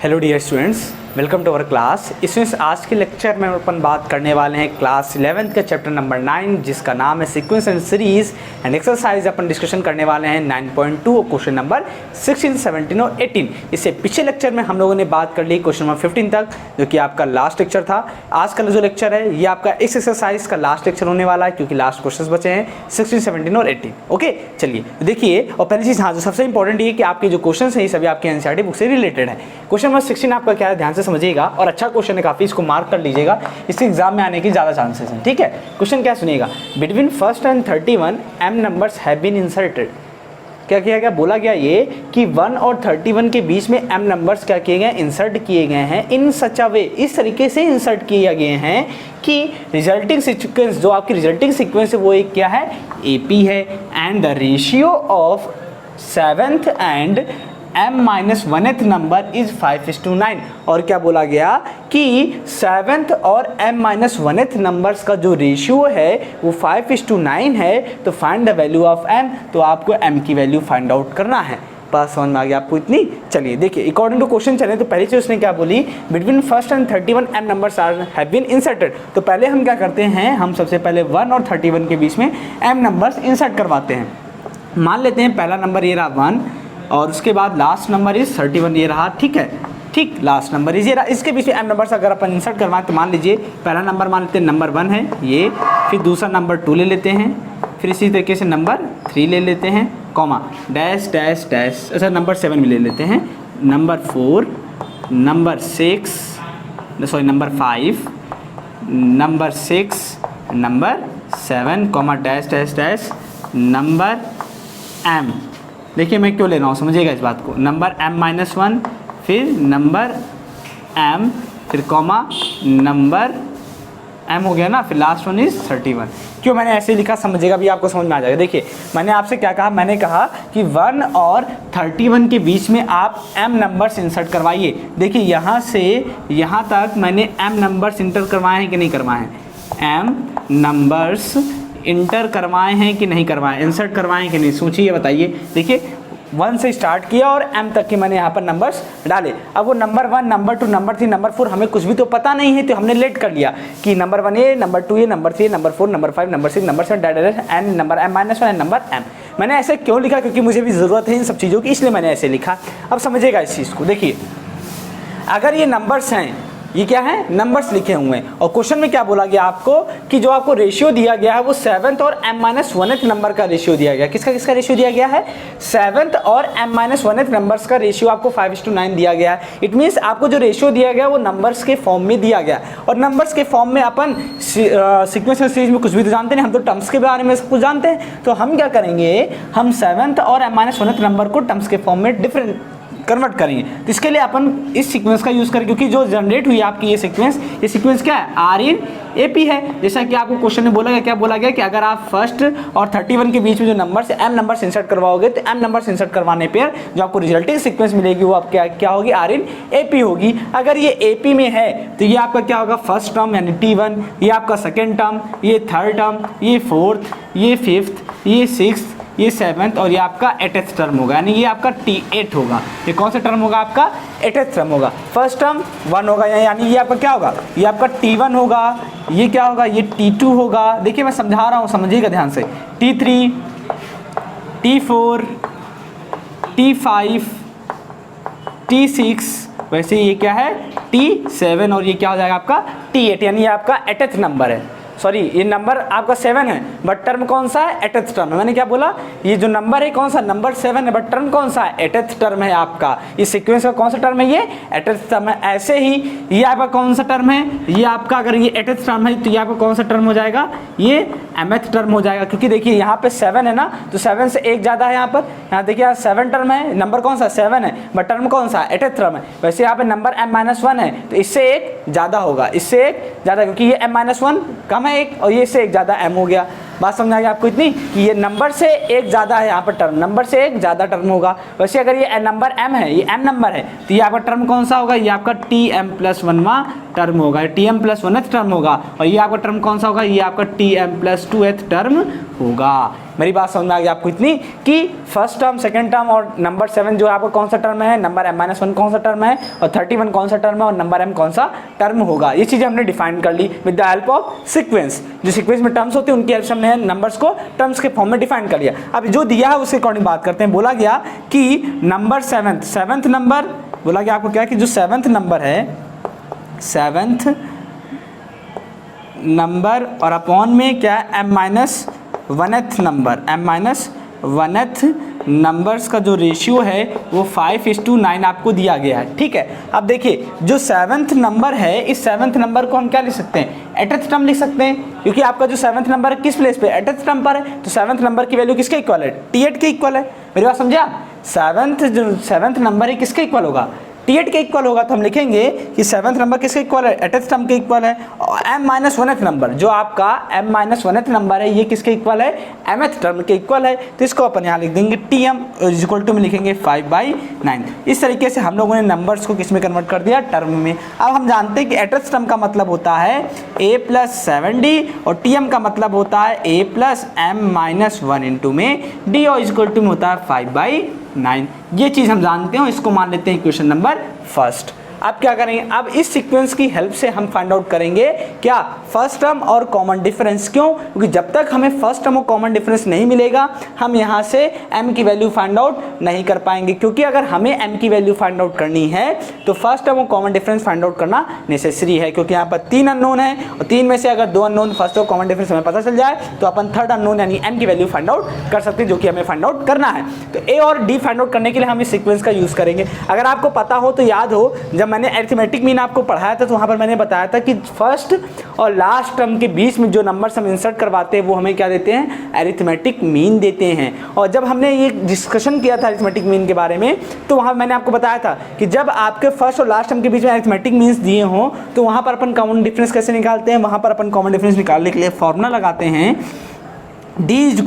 Hello dear students, welcome to our class. Students, आज के lecture में अपन बात करने वाले हैं क्लास 11th का चैप्टर नंबर 9 जिसका नाम है sequence and series and exercise. Upon discussion करने वाले हैं 9.2 क्वेश्चन नंबर 16, 17 और 18। इससे पिछले लेक्चर में हम लोगों ने बात कर ली क्वेश्चन नंबर 15 तक, जो कि आपका लास्ट लेक्चर था। आज का जो लेक्चर है ये आपका इस एक्सरसाइज का लास्ट लेक्चर होने वाला है, क्योंकि लास्ट क्वेश्चन बचे हैं 16, 17 और 18। ओके, चलिए देखिए। और पहली चीज़, हाँ, जो सबसे इंपॉर्टेंट ये कि आपके जो क्वेश्चन है ये सभी आपके एनसीईआरटी बुक से रिलेटेड है। क्वेश्चन नंबर 16 आपका क्या है, ध्यान से समझिएगा और अच्छा क्वेश्चन है काफी, इसको मार्क कर लीजिएगा, इससे एग्जाम में आने की ज्यादा चांसेस हैं। ठीक है, क्वेश्चन क्या सुनिएगा। Between first and 31 m numbers have been inserted. क्या किया गया, बोला गया ये कि 1 और 31 के बीच में एम नंबर्स क्या किए गए, इंसर्ट किए गए हैं। इन सच अ वे, इस तरीके से इंसर्ट किए गए हैं कि रिजल्टिंग सीक्वेंस, जो आपकी रिजल्टिंग सीक्वेंस है वो एक क्या है, एपी है। And the ratio of 7th and m-1th number is 5:9। और क्या बोला गया कि 7th और m-1th नंबर्स का जो रेशियो है वो 5:9 है। तो find the value of m, तो आपको m की वैल्यू फाइंड आउट करना है। पास समझ में आ गया आपको इतनी। चलिए देखिए, अकॉर्डिंग टू क्वेश्चन चले तो पहली चीज उसने क्या बोली, between first and 31 m numbers are have been inserted. तो पहले हम क्या करते हैं, हम सबसे पहले 1 और 31 के बीच में m नंबर्स इंसर्ट करवाते हैं। मान लेते हैं पहला नंबर ये रहा 1 और उसके बाद लास्ट नंबर इज 31 ये रहा। ठीक है, ठीक, लास्ट नंबर इज ये रहा। इसके बीच में एम नंबर्स अगर अपन इंसर्ट करवाएं तो मान लीजिए पहला नंबर मान लेते हैं नंबर 1 है ये, फिर दूसरा नंबर 2 ले लेते हैं, फिर इसी तरीके से नंबर 3 ले लेते हैं, कॉमा डैश डैश डैश, अच्छा नंबर 7 भी ले लेते हैं, number 4, number 6, sorry number 5, number 6, number 7, comma dash dash dash, number m. देखिए मैं क्यों ले रहा हूँ, समझिएगा इस बात को। नंबर m-1, फिर नंबर m, फिर कॉमा नंबर m हो गया ना, फिर लास्ट वन इज 31। क्यों मैंने ऐसे लिखा, समझिएगा भी, आपको समझ में आ जाएगा। देखिए मैंने आपसे क्या कहा, मैंने कहा कि 1 और 31 के बीच में आप m नंबर्स इंसर्ट करवाइए। देखिए यहाँ से यहाँ तक मैंने m नंबर्स इंटर करवाए हैं कि नहीं करवाए हैं, m नंबर्स इंटर करवाए हैं कि नहीं करवाए, इंसर्ट करवाए हैं कि नहीं, सोचिए बताइए। देखिए 1 से स्टार्ट किया और m तक के मैंने यहाँ पर नंबर्स डाले। अब वो नंबर 1, नंबर 2, नंबर 3, नंबर 4 हमें कुछ भी तो पता नहीं है, तो हमने लेट कर लिया कि नंबर 1 ये, नंबर 2 ये, number 3, number 4, number 5, number 6, number 7 and number m-1 and number m। मैंने ऐसे क्यों लिखा, क्योंकि मुझे भी ज़रूरत है इन सब चीज़ों की, इसलिए मैंने ऐसे लिखा। अब समझिएगा इस चीज़ को। देखिए अगर ये नंबर्स हैं, ये क्या है, नंबर्स लिखे हुए हैं, और क्वेश्चन में क्या बोला गया आपको कि जो आपको रेशियो दिया गया है वो 7th और m-1th नंबर का रेशियो दिया गया। किसका किसका रेशियो दिया गया है, 7th और m-1th नंबर्स का रेशियो आपको 5:9 दिया गया है। इट मीन्स आपको जो रेशियो दिया गया वो नंबर्स के फॉर्म में दिया गया, और नंबर्स के फॉर्म में अपन सीक्वेंस और सीरीज में कुछ भी तो जानते नहीं, हम तो टर्म्स के बारे में सब कुछ जानते हैं। तो हम क्या करेंगे, हम 7th और m-1th नंबर को टर्म्स के फॉर्म में डिफरेंट कन्वर्ट करेंगे। तो इसके लिए अपन इस सीक्वेंस का यूज़ करें, क्योंकि जो जनरेट हुई आपकी ये सीक्वेंस क्या है, आर इन एपी है। जैसा कि आपको क्वेश्चन में बोला गया, क्या बोला गया कि अगर आप फर्स्ट और 31 के बीच में जो नंबर्स एम नंबर्स इंसर्ट करवाओगे, तो एम नंबर्स इंसर्ट करवाने पर जो आपको रिजल्टिंग सीक्वेंस मिलेगी वो आप क्या होगी, आर इन एपी होगी। अगर ये एपी में है तो ये आपका क्या होगा, फर्स्ट टर्म यानी T1, ये आपका सेकेंड टर्म, ये थर्ड टर्म, ये फोर्थ, ये फिफ्थ, ये सिक्स्थ, ये 7th और ये आपका 8th टर्म होगा, यानी ये आपका T8 होगा। ये कौन सा टर्म होगा, आपका 8th टर्म होगा। फर्स्ट टर्म 1 होगा, यानी ये आपका क्या होगा, ये आपका T1 होगा, ये क्या होगा, ये T2 होगा। देखिए मैं समझा रहा हूँ, समझिएगा ध्यान से। T3, T4, T5, T6, वैसे ये क्या है, T7, और ये क्या हो जाएगा आपका T8, यानी ये आपका 8th नंबर है। सॉरी, ये नंबर आपका 7 है बट टर्म कौन सा है, 8th टर्म है। मैंने क्या बोला, ये जो नंबर है कौन सा, नंबर 7 है बट टर्म कौन सा है, 8th टर्म है आपका। इस सीक्वेंस का कौन सा टर्म है, ये 8th टर्म है। ऐसे ही ये आपका कौन सा टर्म है, ये आपका अगर ये 8th टर्म है तो ये आपका कौन सा टर्म हो जाएगा, ये mth टर्म हो जाएगा। क्योंकि देखिए यहाँ पे 7 है ना, तो 7 से एक ज़्यादा है यहाँ पर। यहाँ देखिए यहाँ 7 टर्म है, नंबर कौन सा 7 है बट टर्म कौन सा 8th टर्म है। वैसे यहाँ पे नंबर m-1 है तो इससे एक ज़्यादा होगा, इससे एक ज़्यादा, क्योंकि ये m-1 कम है एक, और ये से एक ज़्यादा m हो गया। बात समझ आ गई आपको इतनी, कि ये नंबर से एक ज़्यादा है यहाँ पर टर्म, नंबर से एक ज़्यादा टर्म होगा। वैसे अगर ये नंबर m है, ये m नंबर है, तो ये आपका टर्म कौन सा होगा, ये आपका Tm+1वां टर्म होगा, tm प्लस 1th टर्म होगा, और ये आपका टर्म कौन सा होगा, ये आपका tm प्लस 2th टर्म होगा। मेरी बात समझ में आ गई आपको इतनी कि फर्स्ट टर्म, सेकंड टर्म और नंबर 7 जो है आपका कौन सा टर्म है, नंबर m-1 कौन सा टर्म है, और 31 कौन सा टर्म है, और नंबर m कौन सा टर्म होगा। ये चीज़ें हमने डिफाइन कर ली with the help of sequence. जो सीक्वेंस में टर्म्स होते हैं उनकी हेल्प से हमने नंबर्स को टर्म्स के फॉर्म में डिफाइन कर लिया। अब जो दिया है उसके अकॉर्डिंग बात करते हैं। बोला गया कि नंबर 7th नंबर, बोला गया आपको क्या कि जो 7th नंबर है, 7th नंबर और अपॉन में क्या है m-1th नंबर, m-1th नंबर्स का जो रेशियो है वो 5:9 आपको दिया गया है। ठीक है, अब देखिए जो 7th नंबर है, इस 7th नंबर को हम क्या लिख सकते हैं, 8th टर्म लिख सकते हैं, क्योंकि आपका जो 7th नंबर है किस प्लेस पे, 8th टर्म पर है, तो 7th नंबर की वैल्यू किसके इक्वल है, T8 के इक्वल है। मेरी बात समझे आप, 7th नंबर है किसके इक्वल होगा, T8 के इक्वल होगा। तो हम लिखेंगे कि 7th नंबर किसके इक्वल है, 8th टर्म के इक्वल है। और m-1th नंबर, जो आपका m-1th नंबर है, ये किसके इक्वल है, mth टर्म के इक्वल है। तो इसको अपन यहाँ लिख देंगे tm इक्वल टू में लिखेंगे 5/9। इस तरीके से हम लोगों ने नंबर्स को किस में कन्वर्ट कर दिया, टर्म में। अब हम जानते हैं कि 8th टर्म का मतलब होता है a + 7d, और tm का मतलब होता है a + m-1 इंटू में d, और इक्वल टू में होता है 5/9। ये चीज़ हम जानते हैं, इसको मान लेते हैं इक्वेशन नंबर फर्स्ट। अब क्या करेंगे, अब इस सीक्वेंस की हेल्प से हम फाइंड आउट करेंगे क्या, फर्स्ट टर्म और कॉमन डिफरेंस। क्यों, क्योंकि जब तक हमें फर्स्ट टर्म और कॉमन डिफरेंस नहीं मिलेगा हम यहाँ से m की वैल्यू फाइंड आउट नहीं कर पाएंगे। क्योंकि अगर हमें m की वैल्यू फाइंड आउट करनी है तो फर्स्ट टर्म और कॉमन डिफरेंस फाइंड आउट करना नेसेसरी है, क्योंकि यहाँ पर 3 अननोन है, और 3 में से अगर 2 अननोन फर्स्ट और कॉमन डिफरेंस हमें पता चल जाए तो अपन थर्ड अननोन यानी m की वैल्यू फाइंड आउट कर सकते हैं, जो कि हमें फाइंड आउट करना है। तो a और d फाइंड आउट करने के लिए हम इस सीक्वेंस का यूज़ करेंगे। अगर आपको पता हो तो याद हो, जब मैंने अरिथमेटिक मीन आपको पढ़ाया था तो वहाँ पर मैंने बताया था कि फर्स्ट और लास्ट टर्म के बीच में जो नंबर्स हम इंसर्ट करवाते हैं वो हमें क्या देते हैं, अरिथमेटिक मीन देते हैं। और जब हमने ये डिस्कशन किया था अरिथमेटिक मीन के बारे में, तो वहाँ मैंने आपको बताया था कि जब आपके फर्स्ट और लास्ट टर्म के बीच में अरिथमेटिक मीन्स दिए हों तो वहाँ पर अपन कॉमन डिफरेंस कैसे निकालते हैं। वहाँ पर अपन कॉमन डिफरेंस निकालने के लिए फॉर्मूला लगाते हैं d =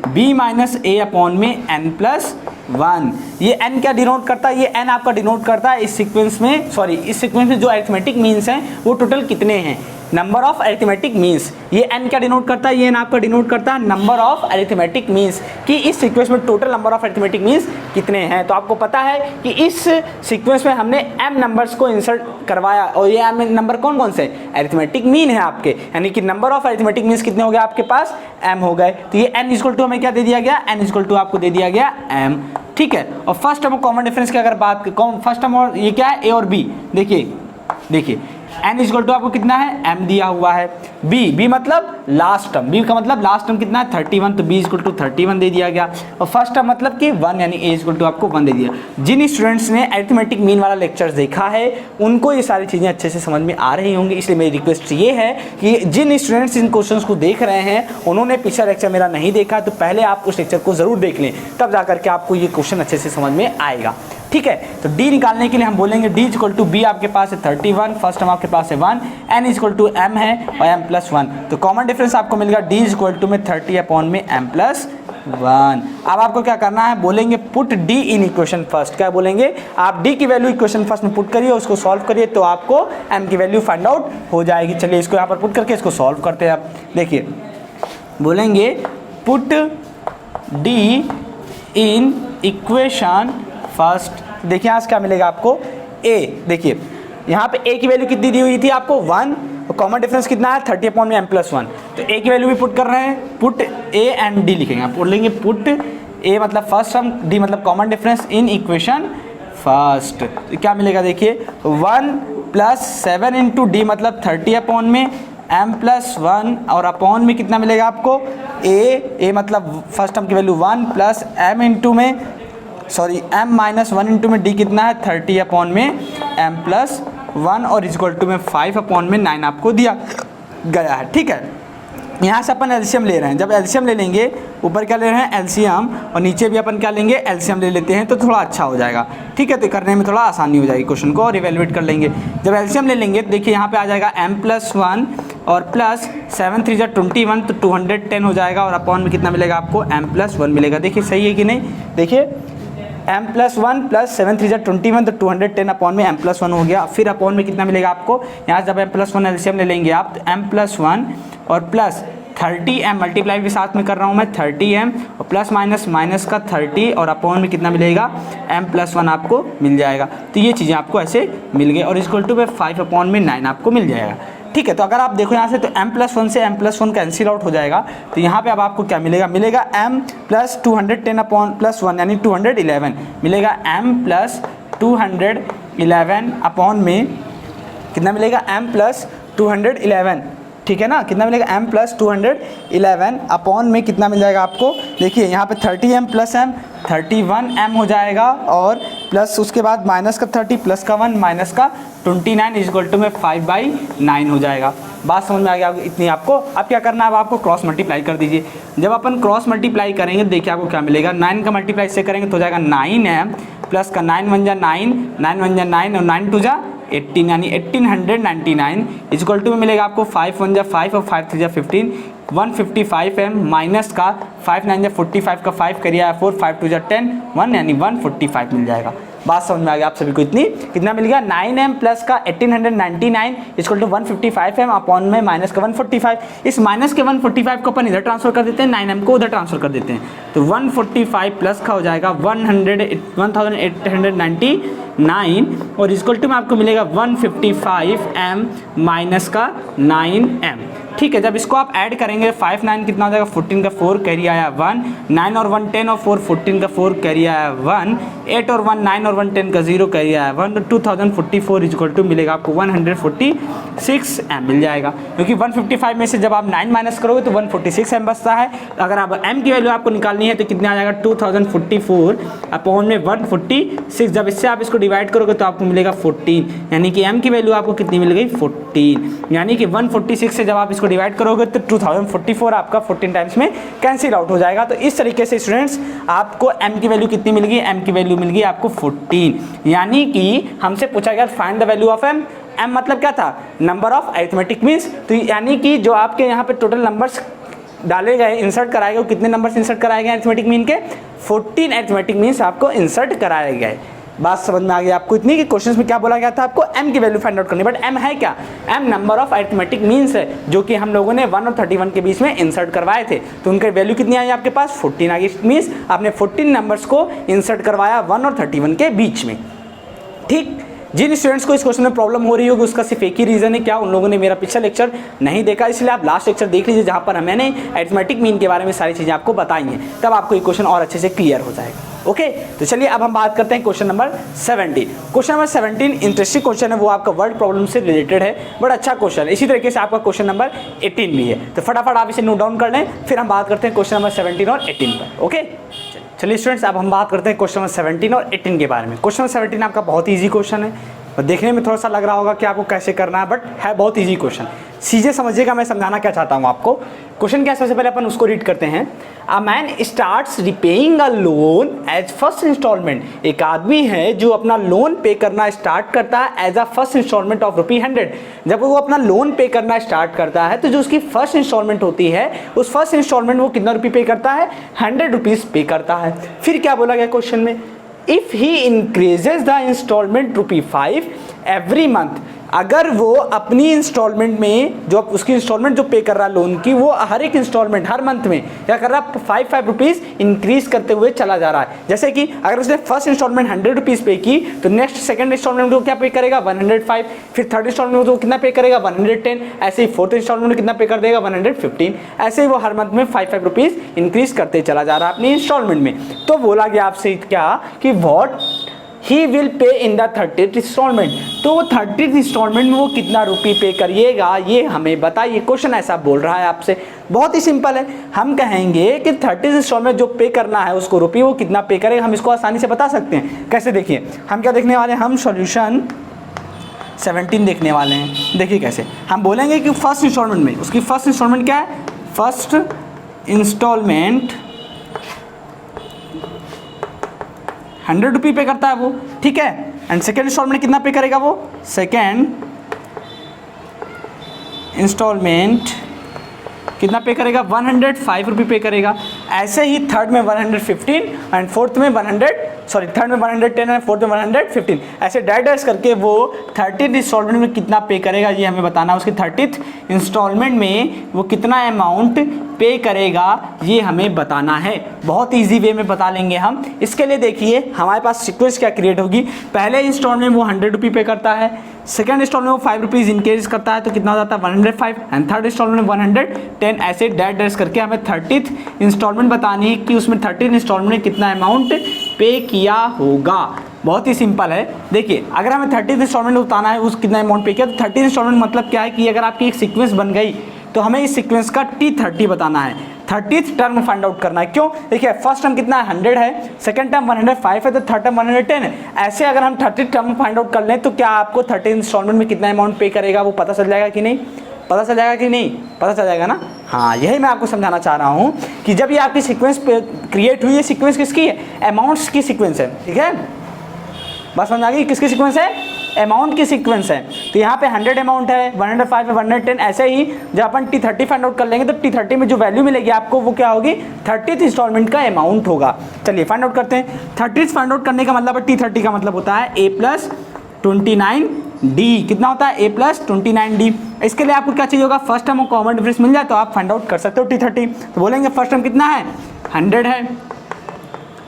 b - a अपॉन में n+1। ये n क्या डिनोट करता है, ये n आपका डिनोट करता है इस सीक्वेंस में, इस सीक्वेंस में जो अरिथमेटिक मीन्स हैं वो टोटल कितने हैं, नंबर ऑफ अरिथमेटिक मीन्स। ये n क्या डिनोट करता है, ये n आपका डिनोट करता है नंबर ऑफ अरिथमेटिक मीन्स, कि इस सीक्वेंस में total number of arithmetic means कितने हैं। तो आपको पता है कि इस सीक्वेंस में हमने m नंबर्स को इंसर्ट करवाया, और ये m नंबर कौन कौन से, अरिथमेटिक मीन है आपके, यानी कि नंबर ऑफ अरिथमेटिक मीन्स कितने हो गए आपके पास, m हो गए। तो ये n इक्वल टू हमें क्या दे दिया गया, n इक्वल टू आपको दे दिया गया m। ठीक है, और फर्स्ट टर्म कॉमन डिफरेंस की अगर बात करें, फर्स्ट टर्म और ये क्या है, a और b, देखिए n इक्वल टू आपको कितना है, m दिया हुआ है। b मतलब लास्ट टर्म, b का मतलब लास्ट टर्म कितना है 31, तो b इक्वल टू 31 दे दिया गया। और फर्स्ट टर्म मतलब कि 1 यानी a इक्वल टू आपको 1 दे दिया। जिन स्टूडेंट्स ने अरिथमेटिक मीन वाला लेक्चर देखा है उनको ये सारी चीज़ें अच्छे से समझ में आ रही होंगी, इसलिए मेरी रिक्वेस्ट ये है कि जिन स्टूडेंट्स इन क्वेश्चंस को देख रहे हैं उन्होंने पिछला लेक्चर मेरा नहीं देखा तो पहले आप उस लेक्चर को ज़रूर देख लें, तब जा करके आपको ये क्वेश्चन अच्छे से समझ में आएगा। ठीक है, तो d निकालने के लिए हम बोलेंगे d इक्वल टू b आपके पास है 31, फर्स्ट टर्म आपके पास है 1, n इक्वल टू m है और m+1, तो कॉमन डिफरेंस आपको मिलेगा d इक्वल टू में 30 अपॉन में m+1। अब आपको क्या करना है, बोलेंगे put d in equation first. क्या बोलेंगे, आप d की वैल्यू इक्वेशन फर्स्ट में पुट करिए, उसको सॉल्व करिए तो आपको m की वैल्यू फाइंड आउट हो जाएगी। चलिए इसको यहाँ पर पुट करके इसको सॉल्व करते हैं। आप देखिए, बोलेंगे put d in equation first. देखिए यहाँ से क्या मिलेगा आपको, a, देखिए यहाँ पे a की वैल्यू कितनी दी हुई थी आपको 1, और कॉमन डिफरेंस कितना है 30 अपॉन में m+1, तो a की वैल्यू भी पुट कर रहे हैं, पुट a एंड d लिखेंगे। आप बोलेंगे पुट a मतलब फर्स्ट टर्म, d मतलब common difference in equation first. तो क्या मिलेगा, देखिए 1 + 7 इंटू डी मतलब 30 अपॉन में m+1, और अपॉन में कितना मिलेगा आपको a मतलब फर्स्ट टर्म की वैल्यू 1 + m इंटू में m-1 इंटू में d कितना है 30 अपॉन में m+1, और इक्वल टू में 5 अपॉन में 9 आपको दिया गया है। ठीक है, यहाँ से अपन एलसीएम ले रहे हैं, जब एलसीएम ले लेंगे, ऊपर क्या ले रहे हैं एलसीएम, और नीचे भी अपन क्या लेंगे एलसीएम ले लेते हैं, तो थोड़ा अच्छा हो जाएगा। ठीक है, तो करने में थोड़ा आसानी हो जाएगी क्वेश्चन को, और इवेलुएट कर लेंगे। जब एलसीएम ले लेंगे तो देखिए यहाँ पे आ जाएगा m+1 और प्लस 7 3 जा 21, तो 210 हो जाएगा, और अपॉन में कितना मिलेगा आपको m+1 मिलेगा। देखिए सही है कि नहीं, देखिए m प्लस 1 प्लस 7 3 21 तो 210 अपॉन में m प्लस 1 हो गया। फिर अपॉन में कितना मिलेगा आपको, यहाँ जब m प्लस 1 एलसीएम ले लेंगे आप तो m प्लस 1 और प्लस 30m मल्टीप्लाई भी साथ में कर रहा हूँ मैं 30m और प्लस माइनस माइनस का 30 और अपॉन में कितना मिलेगा m प्लस 1 आपको मिल जाएगा। तो ये चीज़ें आपको ऐसे मिल गई और इक्वल टू में 5 अपॉन में 9 आपको मिल जाएगा। ठीक है, तो अगर आप देखो यहाँ से तो m प्लस 1 से m प्लस 1 कैंसिल आउट हो जाएगा। तो यहाँ पे अब आपको क्या मिलेगा, मिलेगा m प्लस 210 अपॉन प्लस 1 यानी 211 मिलेगा m प्लस 211 अपॉन में कितना मिलेगा m प्लस 211। ठीक है ना, कितना मिलेगा m प्लस 211 अपॉन में कितना मिल जाएगा आपको, देखिए यहाँ पे 30m प्लस m 31m हो जाएगा और प्लस उसके बाद माइनस का 30 प्लस का 1 माइनस का 29 इक्वल टू में 5/9 हो जाएगा। बात समझ में आ गया इतनी आपको। अब क्या करना है, अब आपको क्रॉस मल्टीप्लाई कर दीजिए। जब अपन क्रॉस मल्टीप्लाई करेंगे देखिए आपको क्या मिलेगा, 9 का मल्टीप्लाई से करेंगे तो हो जाएगा 9m प्लस का 9 1 जा 9 9 1 जा 9 और 9 2 जा 18 यानी 1899 इक्वल टू में मिलेगा आपको 5 1 जा 5 और 5 3 जा 15 155m माइनस का 5 9 जा 45 का 5 करिए 4 5 2 जा 10 1 यानी 145 मिल जाएगा। बात समझ में आ गया आप सभी को इतनी। कितना मिल गया, 9m प्लस का 1899 इक्वल टू 155m अपॉन में माइनस का 145। इस माइनस के 145 को अपन इधर ट्रांसफर कर देते हैं, 9m को उधर ट्रांसफर कर देते हैं तो 145 प्लस का हो जाएगा 1899 और इक्वल टू में आपको मिलेगा 155m माइनस का 9m। ठीक है, जब इसको आप ऐड करेंगे 5 9 कितना हो जाएगा 14 का 4 कैरी आया 1 9 और 1 10 और 4 14 का 4 कैरी आया 1 8 और 1 9 और 1 10 का 0 कैरी आया 1 तो 2044 इक्वल टू मिलेगा आपको 146m मिल जाएगा। क्योंकि 155 में से जब आप 9 माइनस करोगे तो 146m बचता है। अगर आप m की वैल्यू आपको निकालनी है तो कितना आ जाएगा 2044 अपॉन में 146। जब इससे आप इसको डिवाइड करोगे तो आपको मिलेगा 14 यानी कि m की वैल्यू आपको कितनी मिल गई 14 यानी कि 146 से जब आप इसको डिवाइड करोगे तो 2044 आपका 14 टाइम्स में कैंसिल आउट हो जाएगा। तो इस तरीके से स्टूडेंट्स आपको m की वैल्यू कितनी मिल गई, m की वैल्यू मिल गई आपको 14 यानी कि हमसे पूछा गया find the value of m। m मतलब क्या था, नंबर ऑफ अरिथमेटिक मीन्स। तो यानी कि जो आपके यहाँ पे टोटल नंबर्स डाले गए इंसर्ट कराए गए, कितने नंबर्स इंसर्ट कराए गए अरिथमेटिक मीन के 14 अरिथमेटिक मीन्स आपको इंसर्ट कराए गए। बात समझ में आ गई आपको इतनी कि क्वेश्चंस में क्या बोला गया था आपको m की वैल्यू फाइंड आउट करनी। बट m है क्या, m number of arithmetic means है जो कि हम लोगों ने 1 और 31 के बीच में इंसर्ट करवाए थे। तो उनकी वैल्यू कितनी आई आपके पास 14 आ गई। मीन्स आपने 14 नंबर्स को इंसर्ट करवाया 1 और 31 के बीच में। ठीक, जिन स्टूडेंट्स को इस क्वेश्चन में प्रॉब्लम हो रही होगी उसका सिर्फ एक ही रीजन है, क्या उन लोगों ने मेरा पिछला लेक्चर नहीं देखा। इसलिए आप लास्ट लेक्चर देख लीजिए जहां पर मैंने अरिथमेटिक मीन के बारे में सारी चीजें आपको बताई हैं, तब आपको ये क्वेश्चन और अच्छे से क्लियर हो जाएगा। ओके, तो चलिए अब हम बात करते हैं question number 17। Question number 17 interesting question है, वो आपका वर्ड प्रॉब्लम से रिलेटेड है, बड़ा अच्छा क्वेश्चन है। इसी तरीके से आपका क्वेश्चन नंबर 18 भी है, तो फटाफट आप इसे नोट डाउन कर लें, फिर हम बात करते हैं क्वेश्चन नंबर 17 और 18 पर। ओके, चलिए स्टूडेंट्स अब हम बात करते हैं क्वेश्चन नंबर 17 और 18 के बारे में। क्वेश्चन नंबर 17 आपका बहुत ईजी क्वेश्चन है, और देखने में थोड़ा सा लग रहा होगा कि आपको कैसे करना है, बट है बहुत ईजी क्वेश्चन। सीधे समझिएगा मैं समझाना क्या चाहता हूँ आपको। क्वेश्चन क्या है, सबसे पहले अपन उसको रीड करते हैं। A man starts repaying a loan as first instalment. एक आदमी है जो अपना लोन पे करना स्टार्ट करता है as a first instalment of ₹100। जब वो अपना लोन पे करना स्टार्ट करता है तो जो उसकी फर्स्ट इंस्टॉलमेंट होती है, उस फर्स्ट इंस्टॉलमेंट वो कितना रुपये पे करता है, ₹100 पे करता है। फिर क्या बोला गया क्वेश्चन में, if he increases the instalment ₹5 every month. अगर वो अपनी इंस्टॉलमेंट में जो उसकी इंस्टॉलमेंट जो पे कर रहा है लोन की, वो हर एक इंस्टॉलमेंट हर मंथ में क्या कर रहा है, 5 रुपीज़ इंक्रीज करते हुए चला जा रहा है। जैसे कि अगर उसने फर्स्ट इंस्टॉलमेंट ₹100 पे की तो नेक्स्ट सेकंड इंस्टॉलमेंट को क्या पे करेगा 105, फिर थर्ड इंस्टॉलमेंट को कितना पे करेगा 110, ऐसे ही फोर्थ इंस्टॉलमेंट कितना पे कर देगा 115। ऐसे ही वो हर मंथ में 5 रुपीज़ इंक्रीज करते चला जा रहा है अपनी इंस्टॉलमेंट में। तो बोला गया आपसे क्या कि what he will pay in the 30th instalment. तो वो 30th इंस्टॉलमेंट में वो कितना रुपये पे करिएगा ये हमें बताइए। क्वेश्चन ऐसा बोल रहा है आपसे, बहुत ही सिंपल है। हम कहेंगे कि 30th इंस्टॉलमेंट जो पे करना है उसको रुपये वो कितना पे करेगा, हम इसको आसानी से बता सकते हैं। कैसे, देखिए हम क्या देखने वाले हैं, हम सॉल्यूशन 17 देखने वाले हैं। देखिए कैसे, हम बोलेंगे कि फर्स्ट इंस्टॉलमेंट में उसकी फर्स्ट इंस्टॉलमेंट क्या है, फर्स्ट इंस्टॉलमेंट ₹100 पे करता है वो, ठीक है। एंड सेकेंड इंस्टॉलमेंट कितना पे करेगा वो, सेकेंड इंस्टॉलमेंट कितना पे करेगा 105 रुपये पे करेगा। ऐसे ही थर्ड में 115 एंड फोर्थ में 100 सॉरी थर्ड में 110 है, फोर्थ में 115, ऐसे डैश करके वो 30th इंस्टॉलमेंट में कितना पे करेगा ये हमें बताना है। उसकी 30th इंस्टॉलमेंट में वो कितना अमाउंट पे करेगा ये हमें बताना है। बहुत इजी वे में बता लेंगे हम। इसके लिए देखिए हमारे पास सीक्वेंस क्या क्रिएट होगी। पहले इंस्टॉलमेंट में वो 100 रुपये पे करता है, सेकंड इंस्टॉलमेंट में वो 5 रुपीज़ इंक्रीज करता है तो कितना हो जाता है 105, एंड थर्ड इंस्टॉलमेंट में 110, ऐसे डैश करके हमें 30th इंस्टॉलमेंट बतानी है कि उसमें 30th इंस्टॉलमेंट में कितना अमाउंट पे किया होगा। बहुत ही सिंपल है। देखिए अगर हमें 30th इंस्टॉलमेंट बताना है उस कितना अमाउंट पे किया, तो 30th इंस्टॉलमेंट मतलब क्या है कि अगर आपकी एक सीक्वेंस बन गई तो हमें इस सीक्वेंस का T30 बताना है, 30th टर्म फाइंड आउट करना है। क्यों? देखिए फर्स्ट टर्म कितना है 100 है, सेकंड टर्म 105 है, तो थर्ड टर्म 110 है। ऐसे अगर हम 30th टर्म फाइंड आउट कर लें तो क्या आपको 30th इंस्टॉलमेंट में कितना अमाउंट पे करेगा वो पता चल जाएगा कि नहीं? पता चल जाएगा कि नहीं? पता चल जाएगा ना। हाँ, यही मैं आपको समझाना चाह रहा हूँ कि जब ये आपकी सीक्वेंस क्रिएट हुई है, सीक्वेंस किसकी है? अमाउंट्स की सीक्वेंस है। ठीक है, बस समझ आ गई किसकी सीक्वेंस है? अमाउंट की सीक्वेंस है। तो यहाँ पे 100 अमाउंट है, 105 है, 110, ऐसे ही जब अपन T30 फाइंड आउट कर लेंगे तो T30 में जो वैल्यू मिलेगी आपको वो क्या होगी? 30th इंस्टॉलमेंट का अमाउंट होगा। चलिए फाइंड आउट करते हैं। 30th फाइंड आउट करने का मतलब है T30 का मतलब होता है A+29D। कितना होता है? A+29D। इसके लिए आपको क्या चाहिए होगा? फर्स्ट टर्म और कॉमन डिफरेंस मिल जाए तो आप फाइंड आउट कर सकते हो T30। तो बोलेंगे फर्स्ट टर्म कितना है? 100 है,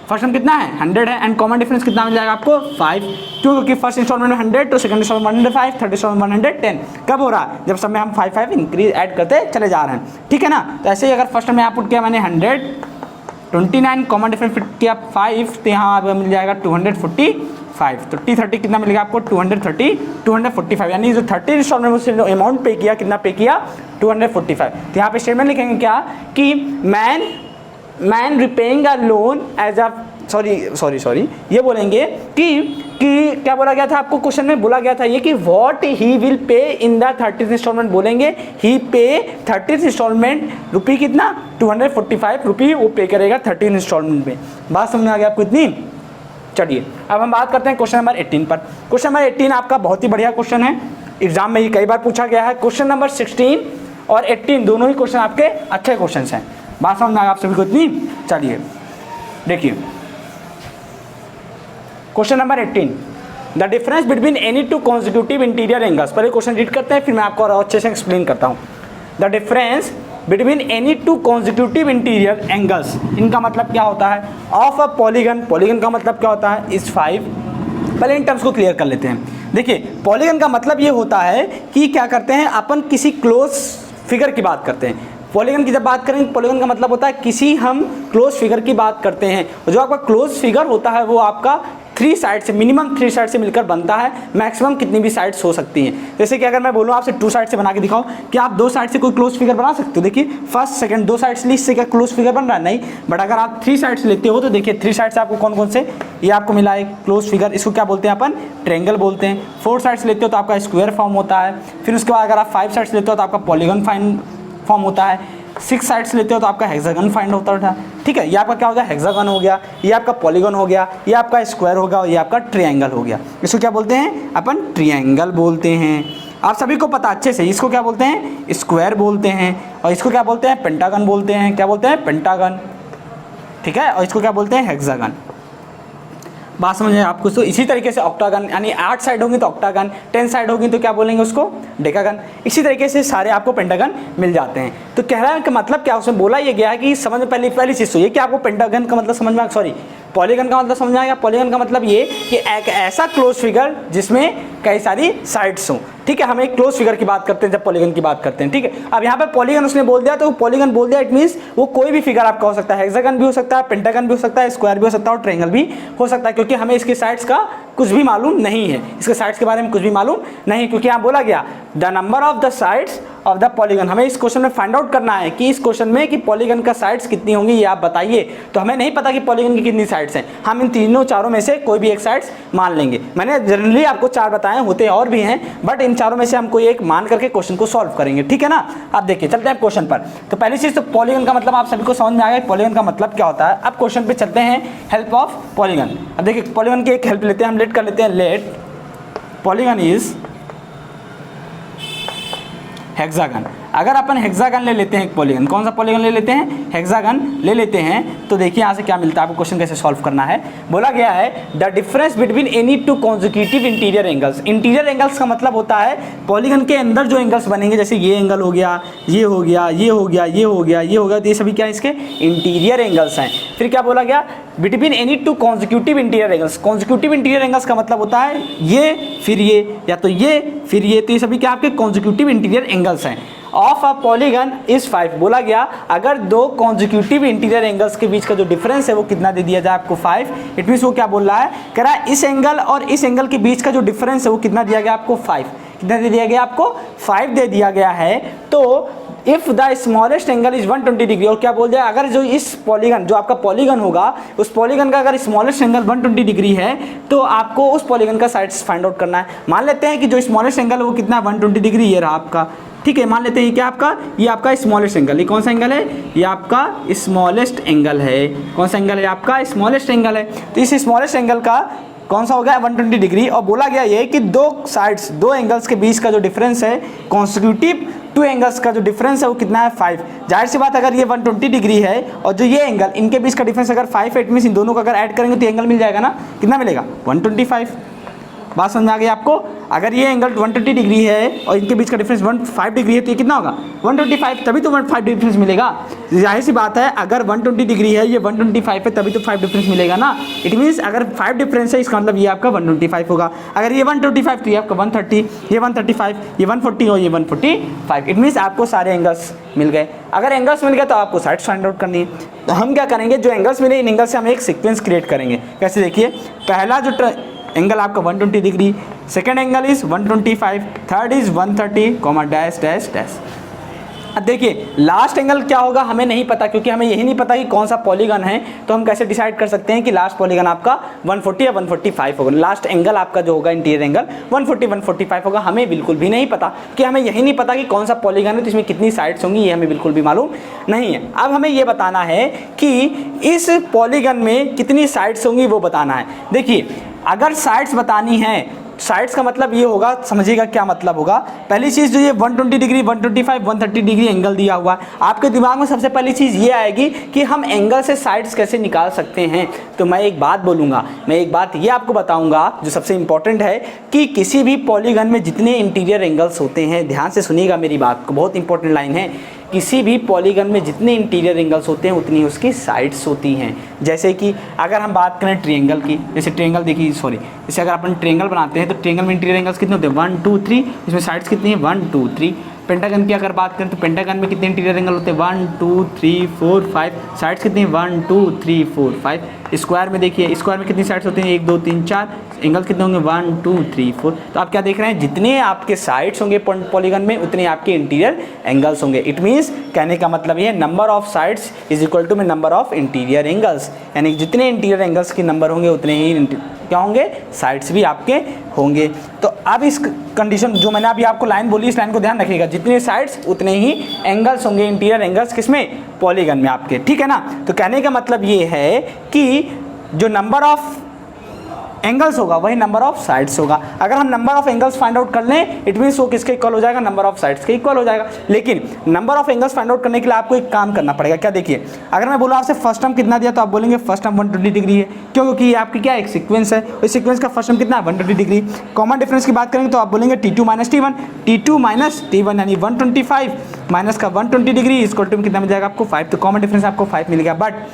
फर्स्ट टर्म कितना है? 100 है, एंड कॉमन डिफरेंस कितना मिल जाएगा आपको? 5। क्योंकि फर्स्ट इंस्टॉलमेंट में 100 तो सेकंड इंस्टॉलमेंट 105, थर्ड इंस्टॉलमेंट 110। कब हो रहा है? जब सब में हम 5 इंक्रीज ऐड करते चले जा रहे हैं। ठीक है ना। तो ऐसे ही अगर फर्स्ट में यहाँ पुट किया मैंने 129, कॉमन डिफरेंस फिट किया 5, तो यहाँ आपको मिल जाएगा 245। तो T30 कितना मिलेगा आपको? 245, यानी जो 30 इंस्टॉलमेंट में अमाउंट पे किया, कितना पे किया? 245। तो यहाँ पे स्टेटमेंट लिखेंगे क्या कि man repaying a loan as a sorry ये बोलेंगे कि क्या बोला गया था आपको क्वेश्चन में? बोला गया था ये कि what he will pay in the 30th instalment. बोलेंगे ही पे 30th इंस्टॉलमेंट रुपये कितना? 245 रुपये वो पे करेगा 30th इंस्टॉलमेंट में। बात समझ आ गया आपको इतनी? चलिए अब हम बात करते हैं क्वेश्चन नंबर 18 पर। क्वेश्चन नंबर 18 आपका बहुत ही बढ़िया क्वेश्चन है, एग्जाम में ये कई बार पूछा गया है। क्वेश्चन नंबर 16 और 18 दोनों ही क्वेश्चन आपके अच्छे क्वेश्चन हैं। बात समझ में आएगा आप सभी को इतनी? चलिए देखिए question number 18, the difference between any two consecutive interior angles. पहले क्वेश्चन रीड करते हैं फिर मैं आपको और अच्छे से एक्सप्लेन करता हूँ। The difference between any two consecutive interior angles, इनका मतलब क्या होता है? ऑफ अ पॉलीगन, पॉलीगन का मतलब क्या होता है? इस 5। पहले इन टर्म्स को क्लियर कर लेते हैं। देखिए पॉलीगन का मतलब ये होता है कि क्या करते हैं अपन, किसी क्लोज फिगर की बात करते हैं। पॉलीगन की जब बात करें, पॉलीगन का मतलब होता है किसी हम क्लोज फिगर की बात करते हैं। और जो आपका क्लोज फिगर होता है वो आपका 3 साइड से, मिनिमम 3 साइड से मिलकर बनता है। मैक्सिमम कितनी भी साइड्स हो सकती हैं। जैसे कि अगर मैं बोलूँ आपसे 2 साइड से बना के दिखाओ, क्या आप 2 साइड से कोई क्लोज फिगर बना सकते हो? देखिए फर्स्ट सेकंड 2 साइड से इससे क्या क्लोज फिगर बन रहा है? नहीं। बट अगर आप 3 साइड से लेते हो तो देखिए 3 साइड से आपको कौन कौन से, ये आपको मिला है क्लोज फिगर, इसको क्या बोलते हैं अपन? ट्रायंगल बोलते हैं। 4 साइड से लेते हो तो आपका स्क्वायर फॉर्म होता है। फिर उसके बाद अगर आप 5 साइड से लेते हो तो आपका पॉलीगन फॉर्म होता है। 6 साइड्स लेते हो तो आपका हेक्सागन फाइंड होता था। ठीक है, ये आपका क्या हो गया? हेक्सागन हो गया, ये आपका पॉलीगन हो गया, ये आपका स्क्वायर हो गया और ये आपका ट्रायंगल हो गया। इसको क्या बोलते हैं? अपन ट्रायंगल बोलते हैं। आप सभी को पता अच्छे से, इसको क्या बोलते हैं? स्क्वायर बोलते हैं। और इसको क्या बोलते हैं? पेंटागन बोलते हैं। क्या बोलते हैं? पेंटागन। ठीक है, और इसको क्या बोलते हैं? हेक्सागन। बात समझिए आपको। तो इसी तरीके से ऑक्टागन, यानी 8 साइड होंगी तो ऑक्टागन, 10 साइड होगी तो क्या बोलेंगे उसको? डेकागन। इसी तरीके से सारे आपको पेंटागन मिल जाते हैं। तो कह रहा है कि मतलब क्या, उसमें बोला ये गया है कि समझ में पहली चीज़ तो ये कि आपको पेंटागन का मतलब समझ में, सॉरी पॉलीगन का मतलब समझ में आएगा। पॉलीगन का मतलब ये कि एक ऐसा क्लोज फिगर जिसमें कई सारी साइड्स हों। ठीक है, हम एक क्लोज फिगर की बात करते हैं जब पॉलीगन की बात करते हैं। ठीक है, अब यहाँ पर पॉलीगन उसने बोल दिया तो पॉलीगन बोल दिया, इट मीन्स वो कोई भी फिगर आपका हो सकता है। हेक्सागन भी हो सकता है, पेंटागन भी हो सकता है, स्क्वायर भी हो सकता है और ट्रायंगल भी हो सकता है। क्योंकि हमें इसके साइड्स का कुछ भी मालूम नहीं है, इसके साइड्स के बारे में कुछ भी मालूम नहीं, क्योंकि यहाँ बोला गया the number of the sides of the polygon. हमें इस क्वेश्चन में फाइंड आउट करना है कि इस क्वेश्चन में कि पॉलीगन का साइड्स कितनी होंगी ये आप बताइए। तो हमें नहीं पता कि पॉलीगन की कितनी साइड्स हैं, हम इन तीनों चारों में से कोई भी एक साइड्स मान लेंगे। मैंने जनरली आपको 4 बताए, होते और भी हैं, बट इन चारों में से हम कोई एक मान करके क्वेश्चन को सॉल्व करेंगे। ठीक है ना। आप देखिए चलते हैं क्वेश्चन पर। तो पहली चीज तो पॉलीगन का मतलब आप सभी को समझ में आ गया पॉलीगन का मतलब क्या होता है। अब क्वेश्चन पे चलते हैं, हेल्प ऑफ पॉलीगन। अब देखिए पॉलीगन की एक हेल्प लेते हैं, हम लेट कर लेते हैं, लेट पॉलीगन इज हेक्सागन। अगर अपन हेक्सागन ले लेते हैं एक पॉलीगन, कौन सा पॉलीगन ले लेते हैं, हेक्सागन ले लेते हैं, तो देखिए यहाँ से क्या मिलता है आपको, क्वेश्चन कैसे सॉल्व करना है। बोला गया है the difference between any two consecutive interior angles. Interior angles का मतलब होता है पॉलीगन के अंदर जो एंगल्स बनेंगे, जैसे ये एंगल हो गया, ये हो गया, ये हो गया, ये हो गया, ये हो गया, तो ये सभी क्या इसके इंटीरियर एंगल्स हैं। फिर क्या बोला गया, between any two consecutive interior angles. Consecutive interior angles का मतलब होता है ये फिर ये, या तो ये फिर ये, तो ये सभी क्या आपके कॉन्जिक्यूटिव इंटीरियर एंगल्स हैं। Of a polygon is 5। बोला गया अगर दो कॉन्जिक्यूटिव इंटीरियर एंगल्स के बीच का जो डिफरेंस है वो कितना दे दिया जाए आपको 5। इट मीन्स वो क्या बोल रहा है, कह रहा है इस एंगल और इस एंगल के बीच का जो डिफरेंस है वो कितना दिया गया आपको 5। कितना दे दिया गया आपको 5 दे दिया गया है। तो if the smallest angle is 120 degree, और क्या बोल दिया, अगर जो इस पॉलीगन जो आपका पॉलीगन होगा उस पॉलीगन का अगर स्मॉलेस्ट एंगल 120 डिग्री है तो आपको उस पॉलीगन का साइड्स फाइंड आउट करना है। मान लेते हैं कि जो स्मॉलेस्ट एंगल है वो कितना 120 डिग्री ये रहा आपका, ठीक है। मान लेते हैं क्या आपका, ये आपका स्मॉलेस्ट एंगल, ये कौन सा एंगल है, ये आपका स्मॉलेस्ट एंगल है। कौन सा एंगल है आपका, स्मॉलेस्ट एंगल है। तो इस स्मॉलेस्ट एंगल का कौन सा हो गया 120 डिग्री, और बोला गया ये कि दो साइड्स दो एंगल्स के बीच का जो डिफरेंस है कॉन्सिक्यूटिव टू एंगल्स का जो डिफरेंस है वो कितना है 5। जाहिर सी बात अगर ये 120 डिग्री है और जो ये एंगल इनके बीच का डिफरेंस अगर 5 है, इट मीन्स इन दोनों को अगर ऐड करेंगे तो एंगल मिल जाएगा ना, कितना मिलेगा 125। बात समझ में आ गई आपको। अगर ये एंगल 120 डिग्री है और इनके बीच का डिफरेंस 15 डिग्री है तो ये कितना होगा 125, तभी तो 15 डिफरेंस मिलेगा। जाहिर सी बात है अगर 120 डिग्री है ये 125 है तभी तो 5 डिफरेंस मिलेगा ना। इट मीन्स अगर 5 डिफरेंस है इसका मतलब ये आपका 125 होगा। अगर ये 125 तो ये आपका 130, ये 135, ये 140 और ये 145। इट मीन्स आपको सारे एंगल्स मिल गए। अगर एंगल्स मिल गए तो आपको साइड्स फाइंड आउट करनी है। तो हम क्या करेंगे, जो एंगल्स मिले इन एंगल से हम एक सीक्वेंस क्रिएट करेंगे। कैसे, देखिए पहला जो एंगल आपका 120 degree, second angle is 125, third is 130, comma dash dash dash. अब देखिए लास्ट एंगल क्या होगा हमें नहीं पता, क्योंकि हमें यही नहीं पता कि कौन सा पॉलीगन है। तो हम कैसे डिसाइड कर सकते हैं कि लास्ट पॉलीगन आपका 140 या 145 होगा। लास्ट एंगल आपका जो होगा इंटीरियर एंगल 140 145 होगा। हमें बिल्कुल भी नहीं पता, कि हमें यही नहीं पता कि कौन सा पॉलीगन है तो इसमें कितनी साइड्स होंगी, ये हमें बिल्कुल भी मालूम नहीं है। अब हमें ये बताना है कि इस पॉलीगन में कितनी साइड्स होंगी वो बताना है। देखिए अगर साइड्स बतानी है, साइड्स का मतलब ये होगा, समझिएगा क्या मतलब होगा। पहली चीज़ जो ये 120 डिग्री 125 130 डिग्री एंगल दिया हुआ है, आपके दिमाग में सबसे पहली चीज़ ये आएगी कि हम एंगल से साइड्स कैसे निकाल सकते हैं। तो मैं एक बात बोलूँगा, मैं एक बात ये आपको बताऊँगा जो सबसे इंपॉर्टेंट है, कि किसी भी पॉलीगन में जितने इंटीरियर एंगल्स होते हैं, ध्यान से सुनिएगा मेरी बात को, बहुत इंपॉर्टेंट लाइन है, किसी भी पॉलीगन में जितने इंटीरियर एंगल्स होते हैं उतनी उसकी साइड्स होती हैं। जैसे कि अगर हम बात करें ट्रायंगल की, जैसे ट्रायंगल देखिए, सॉरी, जैसे अगर अपन ट्रायंगल बनाते हैं तो ट्रायंगल में इंटीरियर एंगल्स कितने होते हैं 1 2 3, इसमें साइड्स कितनी है 1 2 3। पेंटागन की अगर बात करें तो पेंटागन में कितने इंटीरियर एंगल होते हैं 1 2 3 4 5, साइड्स कितनी 1 2 3 4 5। स्क्वायर में देखिए, स्क्वायर में कितनी साइड्स होती हैं 1 2 3 4, एंगल कितने होंगे 1 2 3 4। तो आप क्या देख रहे हैं, जितने आपके साइड्स होंगे पॉलीगन में उतने आपके इंटीरियर एंगल्स होंगे। इट मीन्स कहने का मतलब ये number of sides is equal to में नंबर ऑफ इंटीरियर एंगल्स, यानी जितने इंटीरियर एंगल्स की नंबर होंगे उतने ही क्या होंगे, साइड्स भी आपके होंगे। तो अब इस कंडीशन जो मैंने अभी आपको लाइन बोली, इस लाइन को ध्यान रखिएगा, जितने साइड्स उतने ही एंगल्स होंगे, इंटीरियर एंगल्स किसमें, पॉलीगन में आपके, ठीक है ना। तो कहने का मतलब ये है कि जो नंबर ऑफ एंगल्स होगा वही नंबर ऑफ साइड्स होगा। अगर हम number of angles find out कर लें, इट मीन्स वो किसके इक्वल हो जाएगा, नंबर ऑफ साइड्स के इक्वल हो जाएगा। लेकिन number of angles find out करने के लिए आपको एक काम करना पड़ेगा। क्या, देखिए अगर मैं बोला आपसे फर्स्ट टर्म कितना दिया तो आप बोलेंगे फर्स्ट टर्म 120 डिग्री है, क्यों, क्योंकि ये आपकी क्या एक सीक्वेंस है, इस सीक्वेंस का फर्स्ट टर्म कितना है 120 डिग्री। कॉमन डिफरेंस की बात करेंगे तो आप बोलेंगे T2 माइनस T1 यानी 125 माइनस का 120 डिग्री इक्वल टू कितना मिल जाएगा आपको 5। तो कॉमन डिफरेंस आपको 5 मिल गया। बट